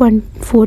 1/4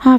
½